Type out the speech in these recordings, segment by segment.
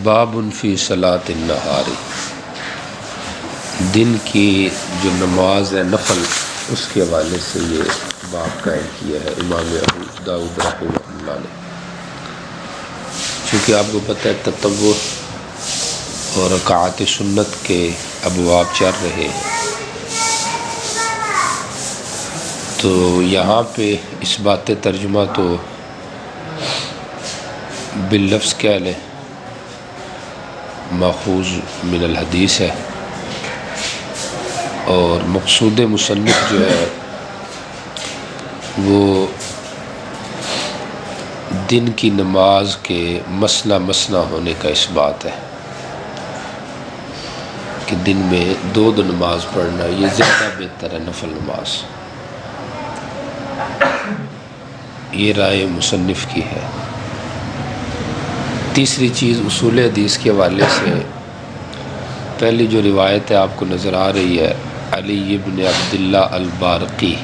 باب فی صلاۃ النہار، دن کی جو نماز ہے نفل، اس کے حوالے سے یہ باب قائم کیا ہے امام ابو داؤد رحمہ اللہ نے۔ چونکہ آپ کو پتہ ہے تطوع اور رکعات سنت کے ابواب چل رہے ہیں، تو یہاں پہ اس بات ترجمہ تو باللفظ کہہ لیں ماخوذ من الحدیث ہے، اور مقصود مصنف جو ہے وہ دن کی نماز کے مثنی مثنی ہونے کا اس بات ہے کہ دن میں دو نماز پڑھنا یہ زیادہ بہتر ہے نفل نماز، یہ رائے مصنف کی ہے۔ تیسری چیز اصول حدیث کے حوالے سے پہلی جو روایت ہے آپ کو نظر آ رہی ہے، علی بن عبداللہ البارقی،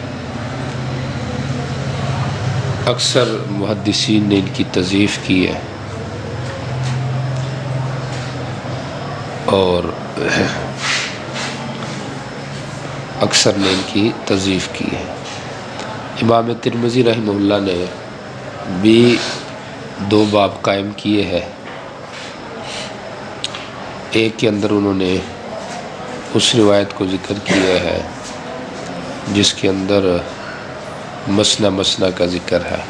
اکثر محدثین نے ان کی تضعیف کی ہے اور اکثر نے ان کی تضعیف کی ہے۔ امام ترمذی رحمہ اللہ نے بھی دو باب قائم کیے ہیں، ایک کے اندر انہوں نے اس روایت کو ذکر کیا ہے جس کے اندر مثنی مثنی کا ذکر ہے،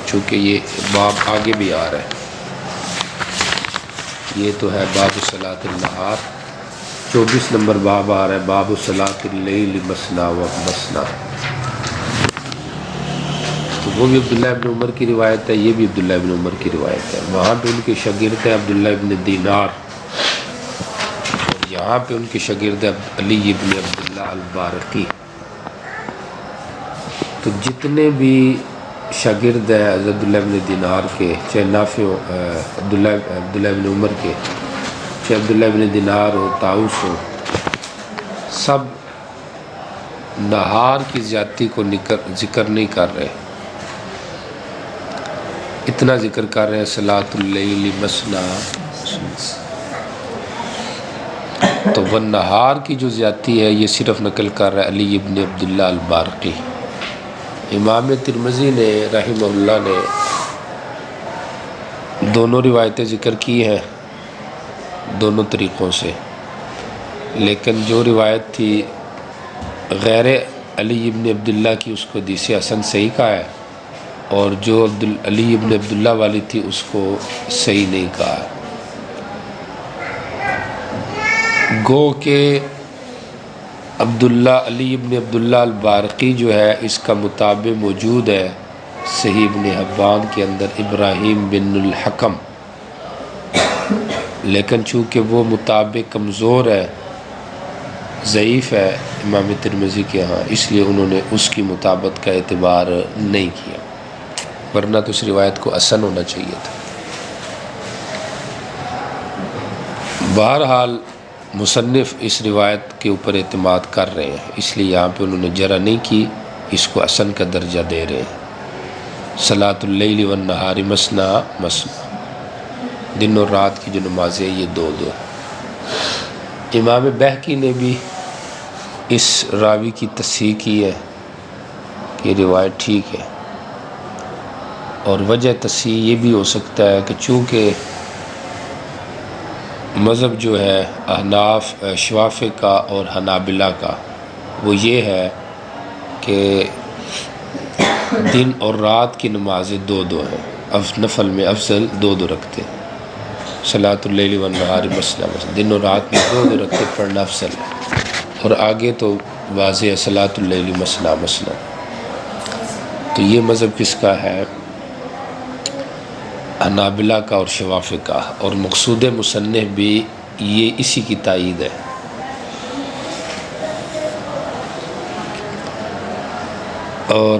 چونکہ یہ باب آگے بھی آ رہا ہے، یہ تو ہے باب صلاۃ النہار، 24 نمبر باب آ رہا ہے باب صلاۃ اللیل مثنی و مثنی، تو وہ بھی عبداللہ ابن عمر کی روایت ہے، یہ بھی عبداللہ ابن عمر کی روایت ہے۔ وہاں پہ ان کے شاگرد ہیں عبداللہ ابن دینار، اور یہاں پہ ان کے شاگرد علی ابن عبداللہ البارقی۔ تو جتنے بھی شاگرد ہیں عبداللہ ابن دینار کے، چاہے نافع عبداللہ ابن عمر کے، چاہے عبداللہ ابن دینار ہو، طاؤس ہو، سب نہار کی زیادتی کو ذکر نہیں کر رہے، اتنا ذکر کر رہے ہیں صلاۃ اللیل مثنی، تو والنہار کی جو زیادتی ہے یہ صرف نقل کر رہا ہے علی ابن عبداللہ البارقی۔ امام ترمذی نے رحمہ اللہ نے دونوں روایتیں ذکر کی ہیں دونوں طریقوں سے، لیکن جو روایت تھی غیر علی ابن عبداللہ کی اس کو حدیث حسن صحیح کہا ہے، اور جو علی ابن عبداللہ والی تھی اس کو صحیح نہیں کہا ہے۔ گو کہ علی ابن عبداللہ البارقی جو ہے اس کا مطابق موجود ہے صحیح ابن حبان کے اندر ابراہیم بن الحکم، لیکن چونکہ وہ مطابق کمزور ہے، ضعیف ہے امام ترمذی کے ہاں، اس لیے انہوں نے اس کی مطابقت کا اعتبار نہیں کیا، ورنہ تو اس روایت کو حسن ہونا چاہیے تھا۔ بہرحال مصنف اس روایت کے اوپر اعتماد کر رہے ہیں، اس لیے یہاں پہ انہوں نے جرح نہیں کی، اس کو حسن کا درجہ دے رہے ہیں۔ صلاۃ اللیل والنہار مثنی مثنی، دن اور رات کی جو نمازیں یہ دو دو۔ امام بہقی نے بھی اس راوی کی تصحیح کی ہے کہ یہ روایت ٹھیک ہے، اور وجہ تصحیح یہ بھی ہو سکتا ہے کہ چونکہ مذہب جو ہے احناف شوافی کا اور حنابلہ کا وہ یہ ہے کہ دن اور رات کی نمازیں دو دو ہیں، نفل میں افضل دو دو رکھتے، صلاۃ اللیل والنہار مثنی مثنی، دن اور رات میں دو دو رکھتے پڑھنا افضل ہے، اور آگے تو واضح ہے صلاۃ اللیل مثنی مثنی۔ تو یہ مذہب کس کا ہے؟ حنابلہ کا اور شوافی کا، اور مقصود مصنف بھی یہ اسی کی تائید ہے۔ اور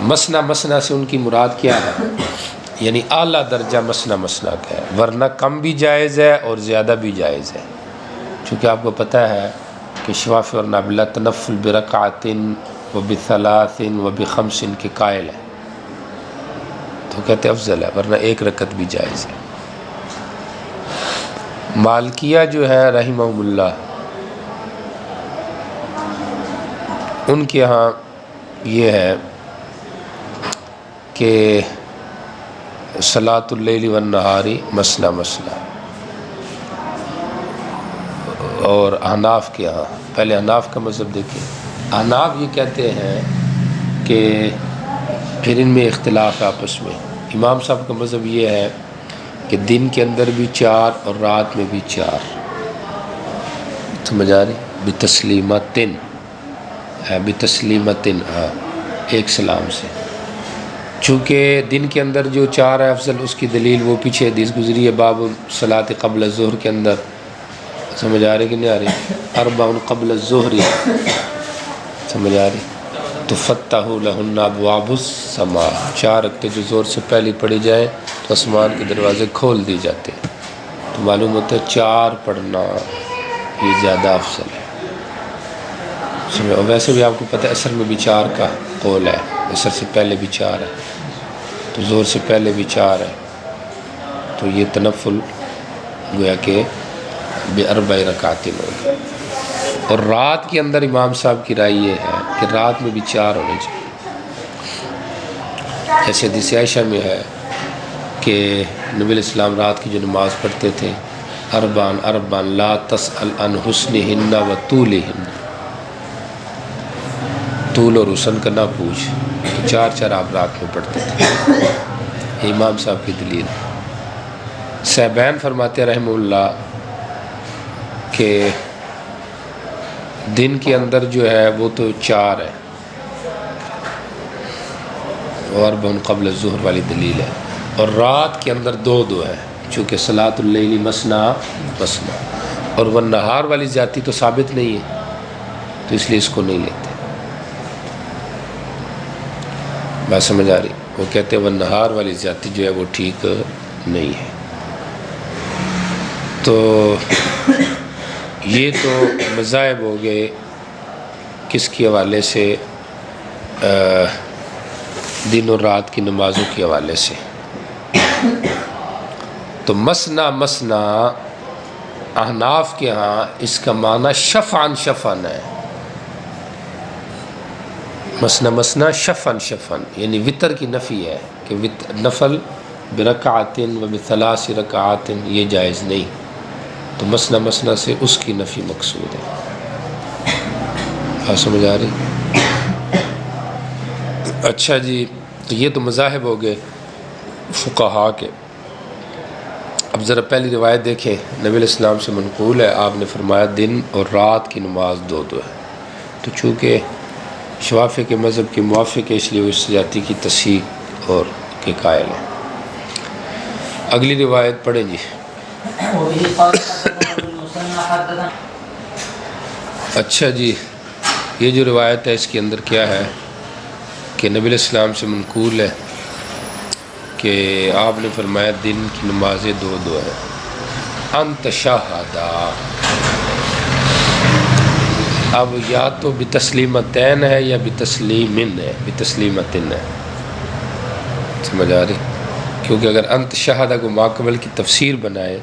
مثنی مثنی سے ان کی مراد کیا ہے؟ یعنی اعلیٰ درجہ مثنی مثنی کا ہے، ورنہ کم بھی جائز ہے اور زیادہ بھی جائز ہے، چونکہ آپ کو پتہ ہے کہ شوافی اور حنابلہ تنفل برکعۃ و بثلاث و بخمس کے قائل ہیں، تو کہتے افضل ہے، ورنہ ایک رکعت بھی جائز ہے۔ مالکیہ جو ہے رحمہم اللہ، ان کے ہاں یہ ہے کہ صلاۃ اللیل والنہار مثنی مثنی، اور احناف کے ہاں، پہلے احناف کا مذہب دیکھیں، احناف یہ کہتے ہیں کہ پھر ان میں اختلاف ہے آپس میں۔ امام صاحب کا مذہب یہ ہے کہ دن کے اندر بھی 4 اور رات میں بھی 4، سمجھ آ رہی؟ بتسلیمتن، بتسلیمتن، ہاں، ایک سلام سے۔ چونکہ دن کے اندر جو 4 ہے افضل، اس کی دلیل وہ پیچھے حدیث گزری ہے باب صلاۃ قبل الظہر کے اندر، سمجھ آ رہی کہ نہیں آ رہی؟ 4 قبل الظہر، سمجھ آ رہی؟ تفتح لہن ابواب السماء، 4 رکعتیں جو زور سے پہلی پڑھی جائے تو آسمان کے دروازے کھول دی جاتے ہیں، تو معلوم ہوتا ہے 4 پڑھنا یہ زیادہ افضل ہے۔ اور ویسے بھی آپ کو پتہ ہے عصر میں بھی 4 کا قول ہے، عصر سے پہلے بھی 4 ہے، تو زور سے پہلے بھی 4 ہے، تو یہ تنفل گویا کہ باربع رکعات ہوگا۔ اور رات کے اندر امام صاحب کی رائے یہ ہے کہ رات میں بھی 4 ہونے چاہیے، جیسے حدیث عائشہ میں ہے کہ نبی علیہ السلام رات کی جو نماز پڑھتے تھے، اربعن لا تسأل عن حسنہن و طولہن، طول اور حسن کا نہ پوچھ، تو 4 آپ رات میں پڑھتے تھے، یہ امام صاحب کی دلیل ہے۔ صاحبین فرماتے رحمہ اللہ کہ دن کے اندر جو ہے وہ تو 4 ہے، اور قبل الظہر والی دلیل ہے، اور رات کے اندر 2 ہے، چونکہ صلاۃ اللیل مثنی مثنی، اور والنہار والی زیادتی تو ثابت نہیں ہے، تو اس لیے اس کو نہیں لیتے۔ بات سمجھ آ رہی؟ وہ کہتے ہیں والنہار والی زیادتی جو ہے وہ ٹھیک نہیں ہے۔ تو یہ تو مذاہب ہو گئے کس کے حوالے سے، دن اور رات کی نمازوں کے حوالے سے۔ تو مثنی مثنی احناف کے ہاں اس کا معنی شفعاً شفعاً ہے، مثنی مثنی شفعاً شفعاً، یعنی وتر کی نفی ہے کہ نفل برکعات و بثلاث رکعات یہ جائز نہیں، تو مثنی مثنی سے اس کی نفی مقصود ہے۔ سمجھ آ رہی؟ اچھا جی، تو یہ تو مذاہب ہو گئے فقہا کے۔ اب ذرا پہلی روایت دیکھیں، نبی علیہ السلام سے منقول ہے، آپ نے فرمایا دن اور رات کی نماز 2 ہے، تو چونکہ شوافی کے مذہب کے موافق ہے اس لیے وہ اس زیادتی کی تصحیح اور کے قائل ہیں۔ اگلی روایت پڑھیں جی۔ اچھا جی، یہ جو روایت ہے اس کے اندر کیا ہے کہ نبی علیہ السلام سے منقول ہے کہ آپ نے فرمایا دن کی نمازیں 2 ہیں، انت شہدا، اب یا تو بتسلیمتین ہے یا بتسلیمن ہے، بتسلیمتن ہے، سمجھ آ رہی؟ کیونکہ اگر انت شہدہ کو ماقبل کی تفسیر بنائے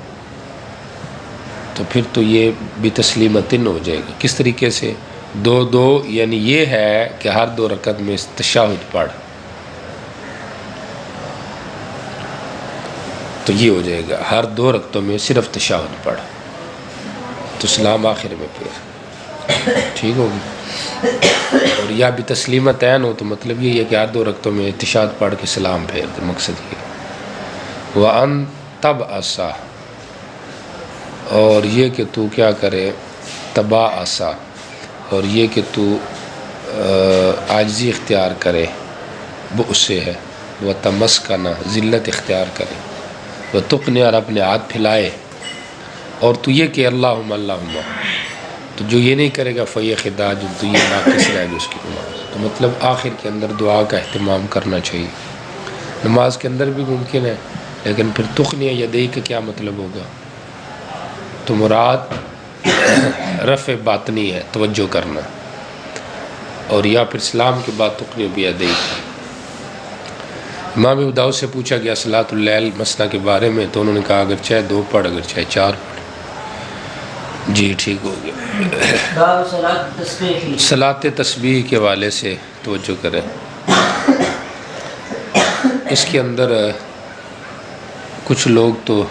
تو پھر تو یہ بتسلیمتن ہو جائے گی۔ کس طریقے سے؟ 2 یعنی یہ ہے کہ ہر 2 رکعت میں تشہد پڑھ، تو یہ ہو جائے گا ہر 2 رکعتوں میں صرف تشہد پڑھ، تو سلام آخر میں پھر ٹھیک ہوگی۔ اور یا بھی تسلیمتین ہو تو مطلب یہ ہے کہ ہر 2 رکعتوں میں تشہد پڑھ کے سلام پھیر دے، مقصد یہ۔ وَأَن تَبْعَثَ، اور یہ کہ تو کیا کرے، تبعث، اور یہ کہ تو عاجزی اختیار کرے، بؤس ہے، وَتَمَسْكَنَ، ذلت اختیار کرے، وَتُقْنِعَ، اور اپنے ہاتھ پھیلائے، اور تو یہ کہ اللہم اللہم، تو جو یہ نہیں کرے گا فَيَ خِدَاجٌ، تو یہ ناقص رہے گی اس کی نماز۔ تو مطلب آخر کے اندر دعا کا اہتمام کرنا چاہیے، نماز کے اندر بھی ممکن ہے، لیکن پھر تُقْنِعَ یدیہ کا کیا مطلب ہوگا؟ تو مراد رفع باطنی ہے، توجہ کرنا، اور یا پھر سلام کے بعد تُقْنِعَ بیدیہ۔ امام ابو داؤد سے پوچھا گیا صلاۃ اللیل مثنی کے بارے میں، تو انہوں نے کہا اگر چاہے 2 پڑھ، اگر چاہے 4 پڑھ۔ جی ٹھیک ہو گیا۔ باب صلاۃ التسبیح، صلاۃ تسبیح کے حوالے سے توجہ کریں۔ اس کے اندر کچھ لوگ تو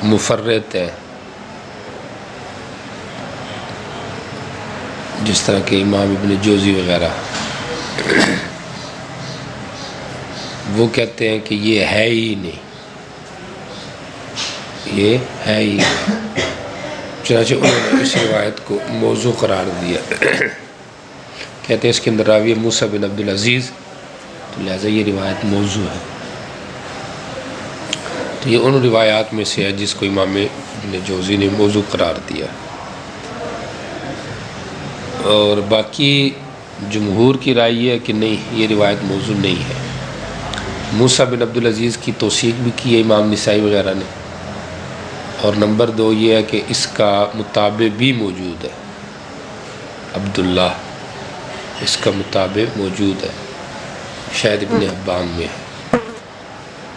مفرط ہیں، جس طرح کہ امام ابن جوزی وغیرہ، وہ کہتے ہیں کہ یہ ہے ہی نہیں، یہ ہے ہی نہیں، چنانچہ انہوں نے اس روایت کو موضوع قرار دیا۔ کہتے ہیں اس کے اندر راوی موسیٰ بن عبدالعزیز، تو لہٰذا یہ روایت موضوع ہے۔ تو یہ ان روایات میں سے ہے جس کو امام ابن جوزی نے موضوع قرار دیا، اور باقی جمہور کی رائے یہ ہے کہ نہیں، یہ روایت موضوع نہیں ہے۔ موسیٰ بن عبدالعزیز کی توثیق بھی کی ہے امام نسائی وغیرہ نے، اور نمبر 2 یہ ہے کہ اس کا متابع بھی موجود ہے، عبداللہ اس کا متابع موجود ہے، شاید ابن حبان میں ہے۔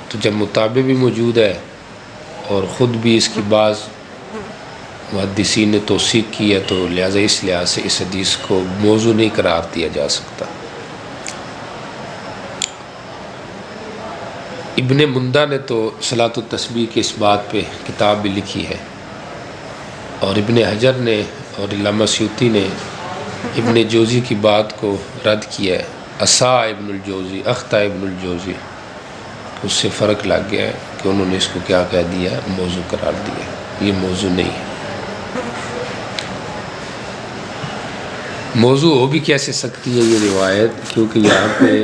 تو جب متابع بھی موجود ہے اور خود بھی اس کی بعض محدثین نے توثیق کی ہے، تو لہٰذا اس لحاظ سے اس حدیث کو موضوع نہیں قرار دیا جا سکتا۔ ابن مندہ نے تو صلاۃ التسبیح کے اس بات پہ کتاب بھی لکھی ہے، اور ابن حجر نے اور علامہ سیوطی نے ابن جوزی کی بات کو رد کیا ہے۔ اساء ابن الجوزی، اخطا ابن الجوزی، اس سے فرق لگ گیا ہے کہ انہوں نے اس کو کیا کہہ دیا، موضوع قرار دیا۔ یہ موضوع نہیں ہے۔ موضوع ہو بھی کیسے سکتی ہے یہ روایت، کیونکہ یہاں پہ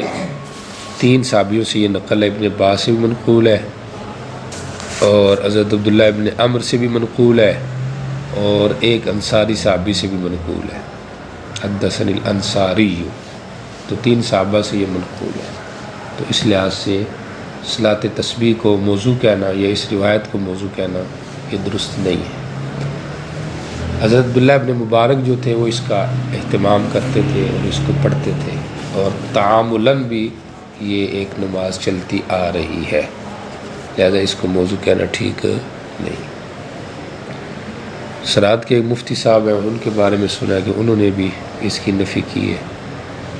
3 صحابیوں سے یہ نقل ہے، ابن عباس سے بھی منقول ہے، اور حضرت عبداللہ ابن عمر سے بھی منقول ہے، اور ایک انصاری صحابی سے بھی منقول ہے، حدثنی الانصاری، تو 3 صحابہ سے یہ منقول ہے۔ تو اس لحاظ سے صلاۃ تسبیح کو موضوع کہنا یا اس روایت کو موضوع کہنا یہ درست نہیں ہے۔ حضرت عبداللہ ابن مبارک جو تھے وہ اس کا اہتمام کرتے تھے اور اس کو پڑھتے تھے، اور تعاملاً بھی یہ ایک نماز چلتی آ رہی ہے، لہذا اس کو موضوع کہنا ٹھیک نہیں۔ سرات کے ایک مفتی صاحب ہیں، ان کے بارے میں سنا ہے کہ انہوں نے بھی اس کی نفی کی ہے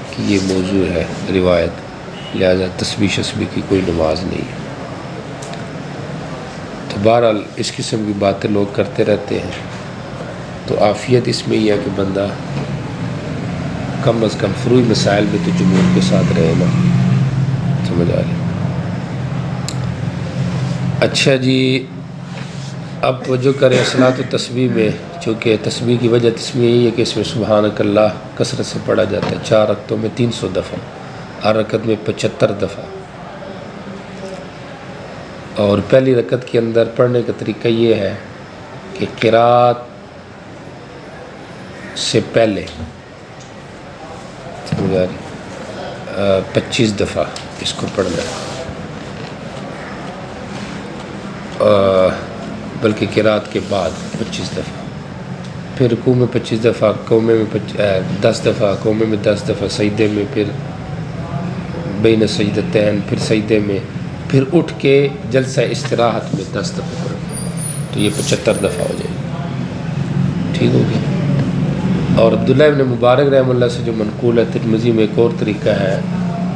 کہ یہ موضوع ہے روایت، لہذا تسبیح شسبیح کی کوئی نماز نہیں ہے۔ تو بہرحال اس قسم کی باتیں لوگ کرتے رہتے ہیں، تو عافیت اس میں یہ ہے کہ بندہ کم از کم فروعی مسائل میں تو جمہور کے ساتھ رہے نا، سمجھ آ رہی۔ اچھا جی، اب توجہ کریں صلاۃ التسبیح میں، چونکہ تسبیح کی وجہ تسبیح یہی ہے کہ اس میں سبحانک اللہ کثرت سے پڑھا جاتا ہے، 4 رکعتوں میں 300 دفعہ، ہر رکعت میں 75 دفعہ، اور پہلی رکعت کے اندر پڑھنے کا طریقہ یہ ہے کہ قرات سے پہلے 25 دفعہ اس کو پڑھنا ہے، بلکہ قرات کے بعد 25 دفعہ، پھر رکوع میں 25 دفعہ، قومے میں 10 دفعہ، قومے میں 10 دفعہ، سجدے میں پھر بین سجدتین، پھر سجدے میں، پھر اٹھ کے جلسہ استراحت میں 10 دفعہ پڑھنا، تو یہ 75 دفعہ ہو جائے گی، ٹھیک ہو گیا۔ اور عبداللہ ابن مبارک رحمہ اللہ سے جو منقول ہے، ترمذی میں ایک اور طریقہ ہے،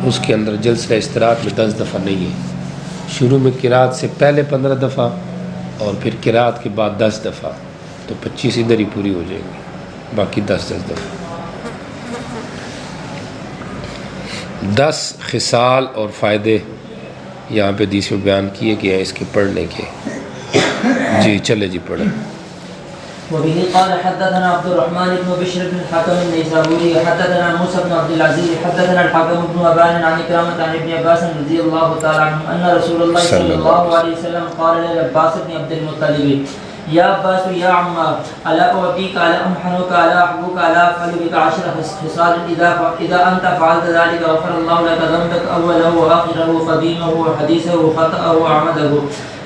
اس کے اندر جلسہ استراحت میں 10 دفعہ نہیں ہے، شروع میں قرات سے پہلے 15 دفعہ اور پھر قرات کے بعد 10 دفعہ، تو 25 ادھر ہی پوری ہو جائے گی، باقی 10 دفعہ۔ 10 خصال اور فائدے یہاں پہ حدیث میں بیان کیے گئے ہیں اس کے پڑھنے کے۔ جی چلے جی پڑھیں۔ وبه قال حدثنا عبد الرحمن بن بشر بن الحكم النيسابوري حدثنا موسى بن عبد العزيز حدثنا الحكم بن أبان عن إكرامة عن ابن عباس رضي الله تعالى عنهم أن رسول الله صلى الله عليه وسلم قال للعباس بن عبد المطلب يا عباس يا عمار ألا أعطيك ألا أمحنك ألا أحبك ألا أفعل بك 10 خصال إذا أنت فعلت ذلك غفر الله لك ذنبك أوله وآخره قديمه وحديثه خطأه وعمده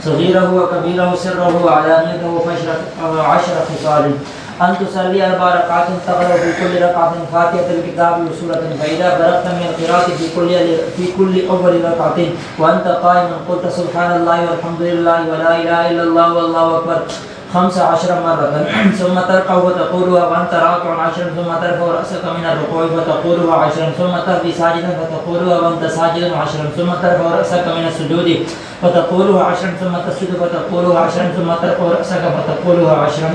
صغيره وكبيره سره وعلانيته 10 خصال أن تصلي 4 ركعات تقرأ في كل ركعة فاتحة الكتاب وسورة فإذا فرغت من القراءة في كل أول ركعة وأنت قائم قلت سبحان الله والحمد لله ولا إله إلا الله والله أكبر 15 مرة ثم تركع فتقولها وأنت راكع 10 ثم ترفع رأسك من الركوع فتقولها 10 ثم تهوي ساجدا فتقولها وأنت ساجد 10 ثم ترفع رأسك من السجود فتقولها 10 ثم تسجد فتقولها 10 ثم ترفع رأسك فتقولها 10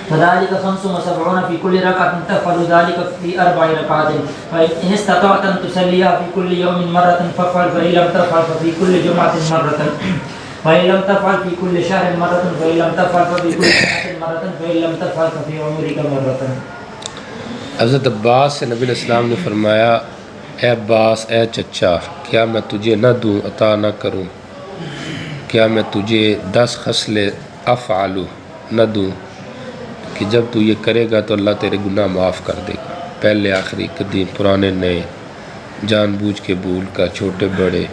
فذلك 75 في كل ركعة تفعل ذلك في 4 ركعات فإن استطعت أن تصليها في كل يوم مرة فافعل فإن لم تفعل ففي كل جمعة مرة فإن لم تفعل في كل شهر مرة فإن لم تفعل ففي كل سنة مرة فإن لم تفعل ففي عمرك مرة. حضرت عباس سے نبی علیہ السلام نے فرمایا اے عباس اے چچا کیا میں تجھے نہ دوں عطا نہ کروں، کیا میں تجھے 10 خصلیں افعلو نہ دوں کہ جب تو یہ کرے گا تو اللہ تیرے گناہ معاف کر دے گا، پہلے آخری قدیم پرانے نئے، جان بوجھ کے بھول کا، چھوٹے بڑے،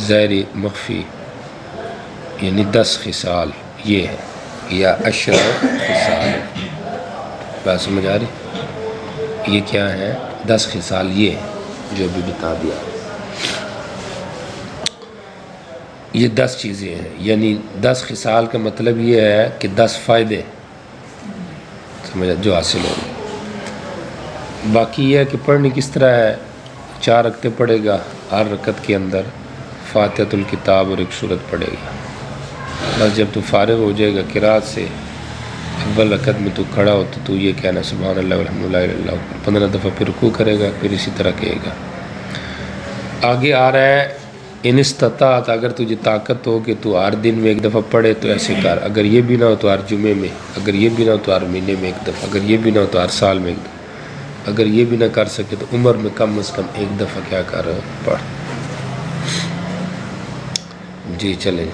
ظاہری مخفی، یعنی 10 خصال یہ ہے یا 10 خصال. بات سمجھ آ رہی؟ یہ کیا ہے 10 خصال یہ ہے جو بھی بتا دیا. یہ 10 چیزیں ہیں، یعنی 10 خصال کا مطلب یہ ہے کہ 10 فائدے سمجھا جو حاصل ہوں گے. باقی یہ ہے کہ پڑھنی کس طرح ہے، 4 رکعتیں پڑھے گا، ہر رکعت کے اندر فاتحۃ الکتاب اور ایک سورت پڑھے گا. بس جب تو فارغ ہو جائے گا قرات سے، اول رکعت میں تو کھڑا ہو تو یہ کہنا سبحان اللہ والحمد للہ الا اللہ 15 دفعہ، پھر رکوع کرے گا، پھر اسی طرح کہے گا. آگے آ رہا ہے ان استطاعت، اگر تجھے طاقت ہو کہ تو ہر دن میں 1 دفعہ پڑھے تو ایسے کر، اگر یہ بھی نہ ہو تو ہر جمعے میں، اگر یہ بھی نہ ہو تو ہر مہینے میں 1 دفعہ، اگر یہ بھی نہ ہو تو ہر سال میں 1 دفعہ، اگر یہ بھی نہ کر سکے تو عمر میں کم از کم 1 دفعہ کیا کر پڑھ. جی چلیں.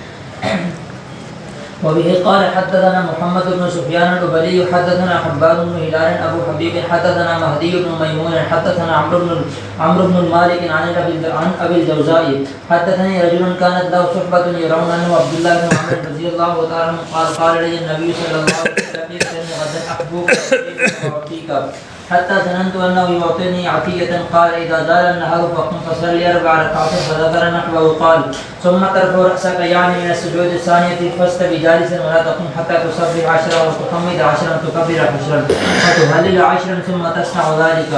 وبه قال حدثنا محمد بن سفيان الأبلي حدثنا حبان بن هلال أبو حبيب حدثنا مهدي بن ميمون حدثنا عمرو بن مالك عن أبي الجوزاء حدثني رجل كانت له صحبة يرون أنه عبد الله بن عمرو رضي الله تعالى عنه قال لي النبي صلى الله عليه وسلم غدا أحبوك وأعطيك حتى ظننت أنه يعطيني عطية. قال إذا زال النهار فقم فصلي 4 ركعات فذكر نحوه. قال ثم ترفع رأسك يعني من السجود الثانية فاستوي جالسا ولا تقم حتى تصبح 10 وتحمد 10 وتكبر 10 وتهلل 10 ثم تصنع ذلك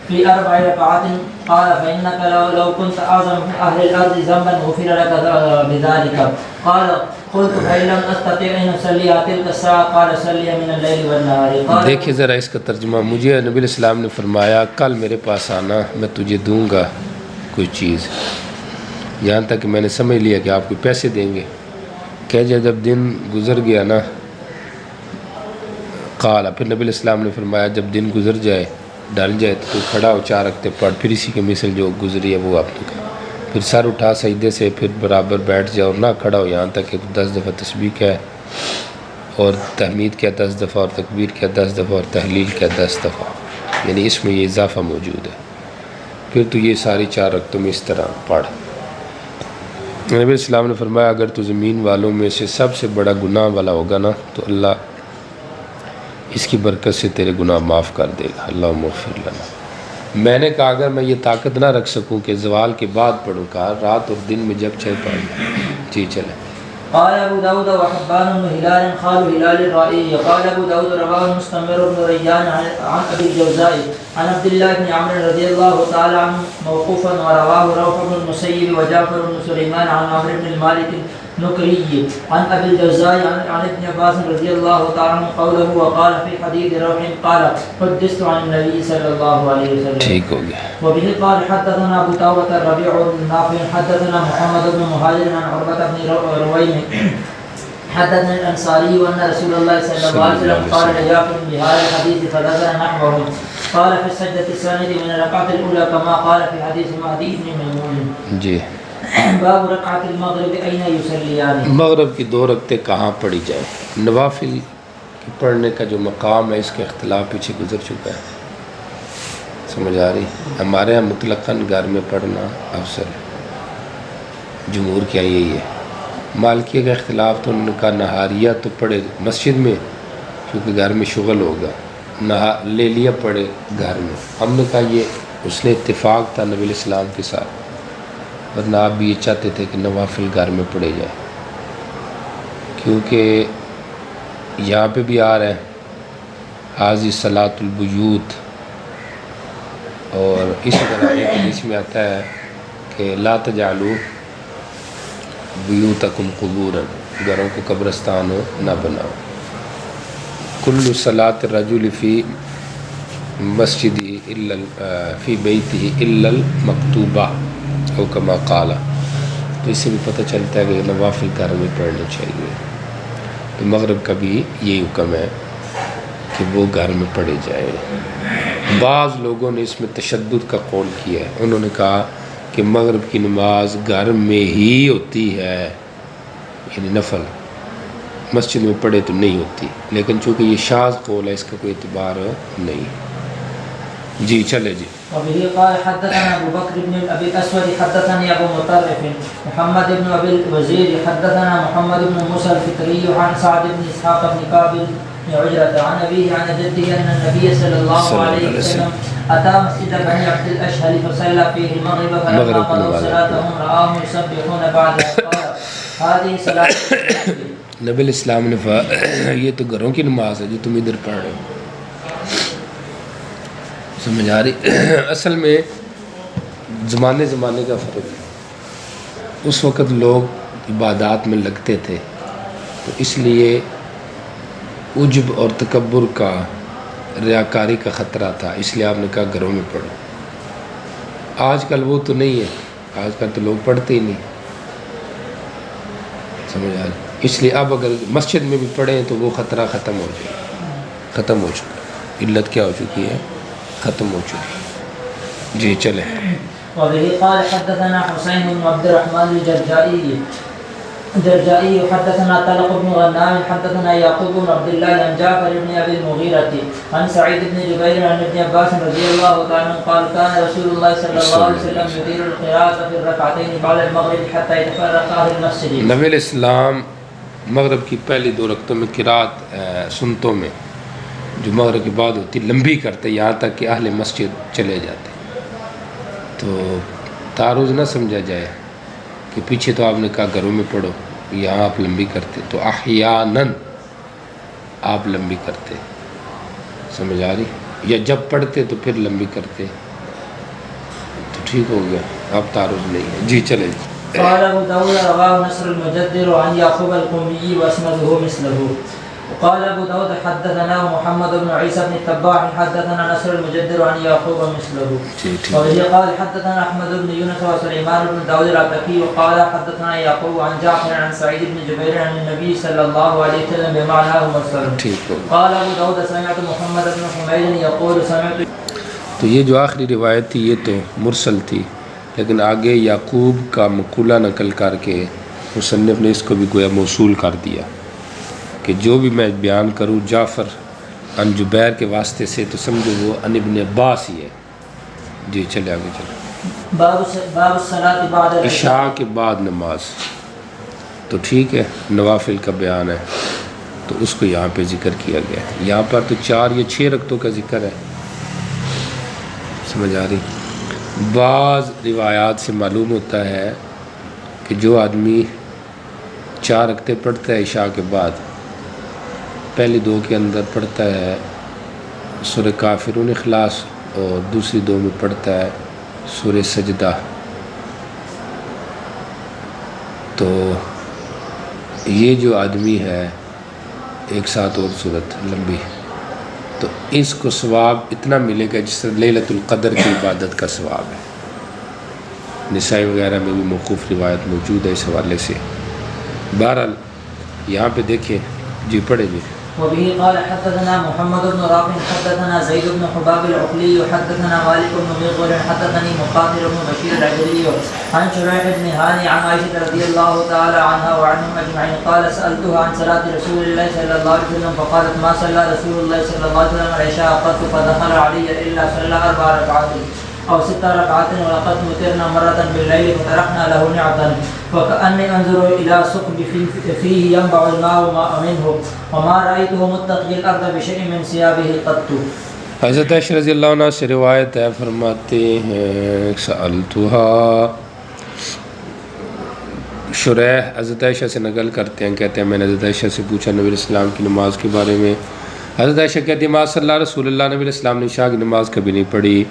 في 4 ركعات. قال فإنك لو كنت أعظم أهل الأرض ذنبا غفر لك بذلك. قال قلت فإن لم أستطع أن أصلي تلك الساعة. قال صلي من الليل والنهار. دیکھیے ذرا اس کا ترجمہ. مجھے نبی علیہ السلام نے فرمایا کل میرے پاس آنا، میں تجھے دوں گا کوئی چیز، یہاں تک کہ میں نے سمجھ لیا کہ آپ کو پیسے دیں گے. کہ جب دن گزر گیا نا، قال پھر نبی علیہ السلام نے فرمایا جب دن گزر جائے، ڈل جائے تو کھڑا ہو 4 رکعتیں پڑھ، پھر اسی کے مثل جو گزری ہے وہ آپ نے کہا، پھر سر اٹھا سجدے سے، پھر برابر بیٹھ جاؤ، نہ کھڑا ہو یہاں تک کہ 10 دفعہ تسبیح کہے اور تحمید کیا 10 دفعہ اور تکبیر کیا 10 دفعہ اور تحلیل کیا 10 دفعہ، یعنی اس میں یہ اضافہ موجود ہے. پھر تو یہ ساری 4 رکعتوں میں اس طرح پڑھ. نبی علیہ السلام نے فرمایا اگر تو زمین والوں میں سے سب سے بڑا گناہ والا ہوگا نا تو اللہ اس کی برکت سے تیرے گناہ معاف کر دے گا. اللہم اغفر لنا. میں نے کہا اگر میں یہ طاقت نہ رکھ سکوں کہ زوال کے بعد پڑھوں، کہا رات اور دن میں جب چاہے پڑھ لوں. جی چلیں. قال أبو داود وحبان بن هلال خال هلال الرائي. قال أبو داود رواه المستمر بن ريان عن أبي الجوزاء عن عبد الله بن عمرو رضي الله تعالى عنه موقوفا، ورواه روح بن المسيب وجعفر بن سليمان عن عمرو بن المالك نكري عن أبي الجوزاء عن ابن عباس رضي الله تعالى عنه قوله. وقال في حديث روح قال حدثت عن النبي صلى الله عليه وسلم. ٹھیک ہو گیا. وبه قال حدثنا أبو داود الربيع بن نافع حدثنا محمد بن مهاجر عن عروة بن رويم حدثنا الأنصاري أن رسول الله صلى الله عليه وسلم قال لجعفر بهذا الحديث فذكر نحوه. قال في السجدة الثانية من الركعة الأولى كما قال في حديث مهدي بن ميمون. جی. باب رکعت المغرب این یصلیان. مغرب کی 2 رکعتیں کہاں پڑھی جائیں؟ نوافل کی پڑھنے کا جو مقام ہے اس کا اختلاف پیچھے گزر چکا ہے، سمجھ آ رہی؟ ہمارے یہاں مطلقاً گھر میں پڑھنا افضل ہے، جمہور کیا یہی ہے. مالکیہ کا اختلاف تو ان کا نہاریہ تو پڑھے مسجد میں کیونکہ گھر میں شغل ہوگا، لے لیا پڑھے گھر میں. ہم نے کہا یہ اس نے اتفاق تھا نبی علیہ السلام کے ساتھ، ورنہ آپ بھی یہ چاہتے تھے کہ نوافل گھر میں پڑھے جائے کیونکہ یہاں پہ بھی آ رہا ہے حاضی صلاۃ البیوت، اور اسی طرح ایک حدیث میں آتا ہے کہ لا تجعلوا بیوتکم قبورا، گھروں کو قبرستان ہو نہ بناؤ۔ کل صلاۃ الرجل فی مسجد فی بیتہ الا المکتوبہ او کما قال، تو اس سے بھی پتہ چلتا ہے کہ نوافل گھر میں پڑھنے چاہیے۔ تو مغرب کا بھی یہی حکم ہے کہ وہ گھر میں پڑھے جائیں۔ بعض لوگوں نے اس میں تشدد کا قول کیا ہے، انہوں نے کہا کہ مغرب کی نماز گھر میں ہی ہوتی ہے، یعنی نفل مسجد میں پڑھے تو نہیں ہوتی، لیکن چونکہ یہ شاذ قول ہے اس کا کوئی اعتبار نہیں۔ جی چلے جی۔ وبه قال حدثنا ابو بكر بن ابي الاسود حدثني ابو مطرف محمد بن ابي الوزير حدثنا محمد بن موسى الفكري عن سعد بن اسحاق بن كعب بن عجرة عن ابيه عن جده ان النبي صلى الله عليه وسلم اتى مسجد بني عبد الاشهل فصلى فيه المغرب فلما قضوا صلاتهم رآهم يسبحون بعدها قال هذه صلاة نبی الاسلام نے فرمایا یہ تو گھروں کی نماز ہے جو تم ادھر پڑھ رہے ہو۔ سمجھ آ رہی؟ اصل میں زمانے کا فرق ہے۔ اس وقت لوگ عبادات میں لگتے تھے، تو اس لیے عجب اور تکبر کا، ریاکاری کا خطرہ تھا، اس لیے آپ نے کہا گھروں میں پڑھو۔ آج کل وہ تو نہیں ہے، آج کل تو لوگ پڑھتے ہی نہیں، سمجھ آ رہی؟ اس لیے اب اگر مسجد میں بھی پڑھیں تو وہ خطرہ ختم ہو جائے، ختم ہو چکا، علت کیا ہو چکی ہے؟ ختم ہو چکی۔ جی چلیں۔ وبه قال حدثنا حسين بن عبد الرحمن الجرجائي حدثنا طلق بن غنام حدثنا يعقوب بن عبد الله عن جعفر بن ابي المغيرة عن سعيد بن جبير عن ابن عباس رضي الله تعالى عنه قال كان رسول الله صلى الله عليه وسلم يدير القراءة في الركعتين بعد المغرب حتى يتفرق اهل المسجد۔ نبی علیہ السلام مغرب کی پہلی 2 رکعتوں میں قرات سنتوں میں جو مغرب کے بعد ہوتی لمبی کرتے یہاں تک کہ اہل مسجد چلے جاتے، تو تعارض نہ سمجھا جائے کہ پیچھے تو آپ نے کہا گھروں میں پڑھو، یہاں آپ لمبی کرتے، تو احیاناً آپ لمبی کرتے، سمجھ آ رہی؟ یا جب پڑھتے تو پھر لمبی کرتے، تو ٹھیک ہو گیا، اب تعارض نہیں ہے۔ جی چلے جی۔ قال ابو داود رواه نصر المجدر عن يعقوب القمي واسنده مثله وقال ابو داود حدثنا محمد بن عيسى بن التباع حدثنا نصر المجدر عن يعقوب مثله وبه قال حدثنا احمد بن يونس وسليمان بن داود العتكي وقال حدثنا يعقوب عن جعفر عن سعيد بن جبير عن النبي صلى الله عليه وسلم بمعناه مرسل قال ابو داود سمعت محمد بن حميد يقول سمعت۔ تو یہ جو آخری روایت تھی یہ تو مرسل تھی، لیکن آگے یعقوب کا مقولہ نقل کر کے مصنف نے اس کو بھی گویا موصول کر دیا کہ جو بھی میں بیان کروں جعفر عن جبیر کے واسطے سے تو سمجھو وہ عن ابن عباس ہی ہے۔ جی چلے آگے چلے۔ باب الصلاة بعد عشاء کے بعد نماز، تو ٹھیک ہے نوافل کا بیان ہے تو اس کو یہاں پہ ذکر کیا گیا ہے۔ یہاں پر تو 4 یا 6 رکعتوں کا ذکر ہے، سمجھ آ رہی؟ بعض روایات سے معلوم ہوتا ہے کہ جو آدمی 4 رکعتیں پڑھتا ہے عشاء کے بعد، پہلی 2 کے اندر پڑھتا ہے سورہ کافرون اخلاص اور دوسری 2 میں پڑھتا ہے سورہ سجدہ، تو یہ جو آدمی ہے ایک ساتھ اور صورت لمبی، تو اس کو ثواب اتنا ملے گا جس سے لیلۃ القدر کی عبادت کا ثواب ہے۔ نسائی وغیرہ میں بھی موقوف روایت موجود ہے اس حوالے سے۔ بہرحال یہاں پہ دیکھیں، جی پڑھیں جی۔ وبه قال حدثنا محمد بن رافع حدثنا زيد بن حباب العقلي حدثنا مالك بن مغول حدثني مقاتل بن بشير العجلي عن شريح بن هاني عن عائشة رضي الله تعالى عنها وعنهم أجمعين قال سألتها عن صلاة رسول الله صلى الله عليه وسلم فقالت ما صلى رسول الله صلى الله عليه وسلم العشاء قط فدخل علي إلا صلى 4 ركعات أو 6 ركعات ولقد مترنا مرة بالليل فتركنا له نعتا وكأني أنظر إلى ثقب فيه ينبع الماء منه وما رأيته متقي الأرض بشيء من ثيابه قط۔ حضرت عائشہ رضی اللہ عنہ سے روایت ہے، فرماتے ہیں سألتها، شریح حضرت عائشہ سے نقل کرتے ہیں، کہتے ہیں میں نے حضرت عائشہ سے پوچھا نبی علیہ السلام کی نماز کے بارے میں. حضرت عائشہ کہتی ہے ما صلی رسول اللہ، نبی علیہ السلام نے عشاء کی نماز کبھی نہیں پڑھی.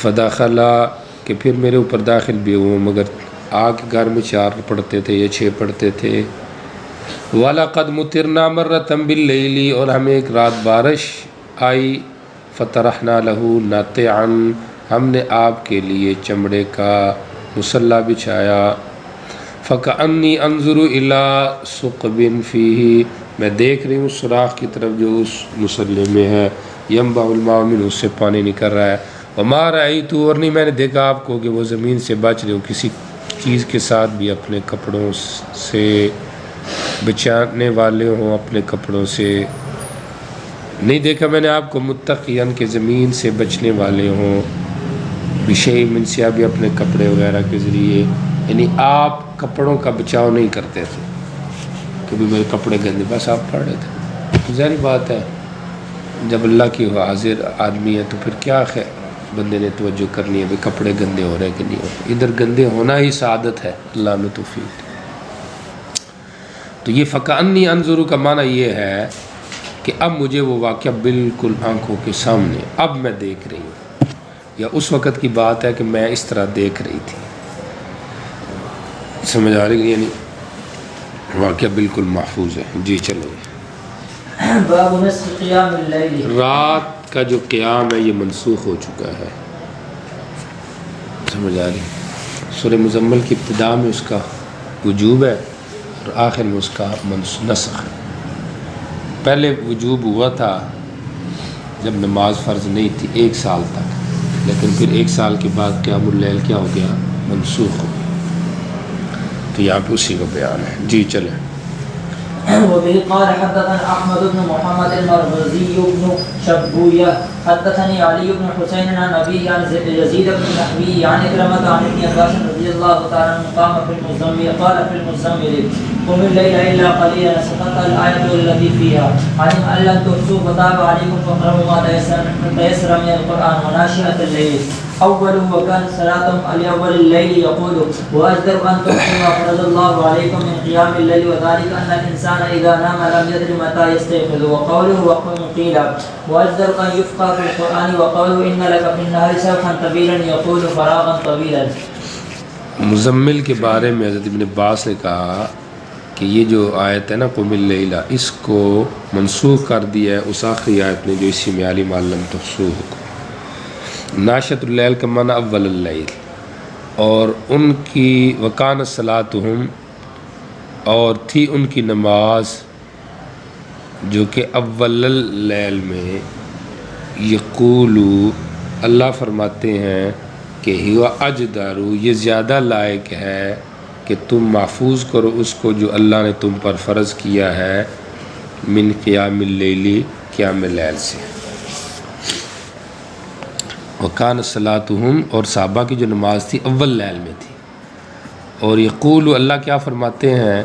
فداخلہ کہ پھر میرے اوپر داخل بھی ہوں، مگر آ کے گھر میں 4 پڑھتے تھے یا 6 پڑھتے تھے. وَلَقَدْ مُطِرْنَا مَرَّةً بِاللَّيْلِ، اور ہمیں ایک رات بارش آئی. فَطَرَحْنَا لَهُ نَاطِعًا، ہم نے آپ کے لیے چمڑے کا مصلی بچھایا. فَكَأَنِّي أَنظُرُ إِلَىٰ ثُقْبٍ فِيهِ، میں دیکھ رہی ہوں سوراخ کی طرف جو اس مصلی میں ہے. يَنبَعُ الْمَاءُ مِنْهُ، اس سے پانی نکل رہا ہے. وَمَا رَأَيْتُ، اور نہیں میں نے دیکھا آپ کو کہ وہ زمین سے بچ رہے ہو کسی چیز کے ساتھ بھی، اپنے کپڑوں سے بچانے والے ہوں، اپنے کپڑوں سے نہیں دیکھا میں نے آپ کو متقیاً کہ زمین سے بچنے والے ہوں. بشیء من ثیاب، بھی اپنے کپڑے وغیرہ کے ذریعے، یعنی آپ کپڑوں کا بچاؤ نہیں کرتے تھے کہ بھی میرے کپڑے گندے، بس آپ پڑھ رہے تھے. ظاہر بات ہے جب اللہ کی حاضر آدمی ہے تو پھر کیا بندے نے توجہ کرنی ہے بھی کپڑے گندے ہو رہے ہیں کہ نہیں ہو رہے. ادھر گندے ہونا ہی سعادت ہے، اللہ نے توفیق. تو یہ فَكَأَنِّي أَنظُرُ کا معنی یہ ہے کہ اب مجھے وہ واقعہ بالکل آنکھوں کے سامنے، اب میں دیکھ رہی ہوں. یا اس وقت کی بات ہے کہ میں اس طرح دیکھ رہی تھی. سمجھ آ رہی ہے؟ یعنی واقعہ بالکل محفوظ ہے. جی چلو. باب نسخ قیام اللیل، رات کا جو قیام ہے یہ منسوخ ہو چکا ہے. سمجھ آ رہی؟ سورہ مزمل کی ابتدا میں اس کا وجوب ہے اور آخر میں اس کا نسخ ہے. پہلے وجوب ہوا تھا جب نماز فرض نہیں تھی 1 سال تک، لیکن پھر 1 سال کے بعد قیام اللیل کیا ہو گیا؟ منسوخ ہو گیا. تو یہاں پہ اسی کا بیان ہے. جی چلیں. وبه قال حدثنا احمد بن محمد المروزي بن شبويه حدثني علي بن حسين عن ابي عن يزيد بن نحوي عن كرمة عن ابن عباس رضي الله تعالى عنه قام في المزمل قال في المزمل قم الليل الا قليلا سقط الايه التي فيها علم ان لم تحصوا فتاب عليكم فاقرأوا ما تيسر من القران وناشئة الليل أوله وكان صلاة الأول الليل يقول وأجدر أن تحصوا ما فرض الله عليكم من قيام الليل وذلك أن الإنسان إذا نام لم يدر متى يستيقظ وقوله وقوم قيل وأجدر أن يفقه في القرآن وقوله إن لك في النهار سبحا طويلا يقول فراغا طويلا. مزمل کے بارے میں حضرت ابن عباس نے کہا کہ یہ جو آیت ہے نا قم اللیل، اس کو منسوخ کر دیا ہے اس آخری آیت نے جو اسی میں علی معلم تحصوہ کو. ناشط اللیل کا معنی اول اللیل، اور ان کی وکان صلاتہم، اور تھی ان کی نماز جو کہ اول اللیل میں. یقولو، اللہ فرماتے ہیں کہ ہوا اجدارو، یہ زیادہ لائق ہے کہ تم محفوظ کرو اس کو جو اللہ نے تم پر فرض کیا ہے، من قیام اللیل، قیام اللیل سے. وکان صلاتہم، اور صحابہ کی جو نماز تھی اول لیل میں تھی. اور یقول، اللہ کیا فرماتے ہیں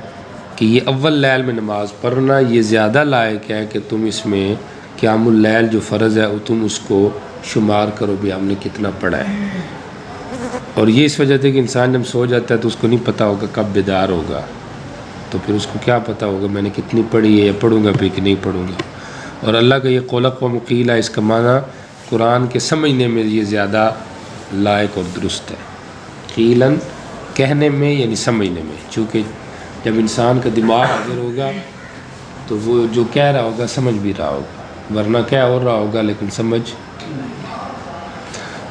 کہ یہ اول لیل میں نماز پڑھنا یہ زیادہ لائق ہے کہ تم اس میں قیام اللیل جو فرض ہے تم اس کو شمار کرو بھی ہم نے کتنا پڑھا ہے. اور یہ اس وجہ سے کہ انسان جب سو جاتا ہے تو اس کو نہیں پتہ ہوگا کب بیدار ہوگا، تو پھر اس کو کیا پتہ ہوگا میں نے کتنی پڑھی ہے یا پڑھوں گا پھر کہ نہیں پڑھوں گا. اور اللہ کا یہ قول و قیل ہے، اس کا معنی قرآن کے سمجھنے میں یہ زیادہ لائق اور درست ہے. قیلاً کہنے میں یعنی سمجھنے میں، چونکہ جب انسان کا دماغ حاضر ہوگا تو وہ جو کہہ رہا ہوگا سمجھ بھی رہا ہوگا، ورنہ کہہ اور رہا ہوگا لیکن سمجھ.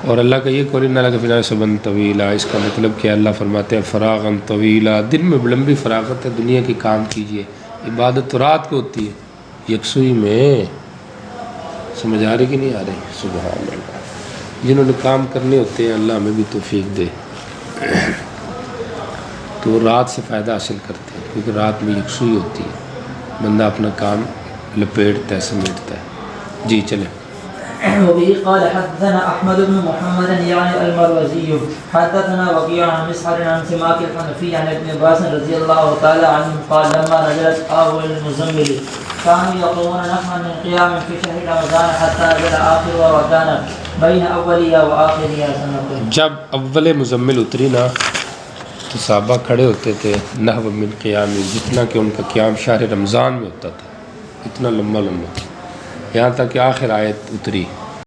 اور اللہ کا یہ قول ان لک فی النہار سبحا طویلا، اس کا مطلب کہ اللہ فرماتے ہیں فراغا طویلا، دن میں لمبی فراغت ہے، دنیا کے کام کیجئے. عبادت تو رات کو ہوتی ہے یکسوئی میں. سمجھ آ رہی کہ نہیں آ رہی؟ سبحان اللہ. جنہوں نے کام کرنے ہوتے ہیں اللہ ہمیں بھی توفیق دے، تو وہ رات سے فائدہ حاصل کرتے ہیں کیونکہ رات میں یکسوئی ہوتی ہے، بندہ اپنا کام لپیٹتا ہے، سمیٹتا ہے. جی چلیں. وبه قال حدثنا احمد بن محمد يعني المروزي حدثنا وكيع عن مسعر عن سماك الحنفي عن ابن عباس رضي الله تعالى عنه قال لما نزلت اول المزمل كانوا يقومون نفعا من قيام في شهر رمضان حتى نزل اخر وكان بين اولها واخرها سنه. جب اول مزمل اتری نا تو صحابہ کھڑے ہوتے تھے نحو من قیام، جتنا کہ ان کا قیام شہر رمضان میں ہوتا تھا، اتنا لمبا لمبا، یہاں تک کہ آخر آیت اتری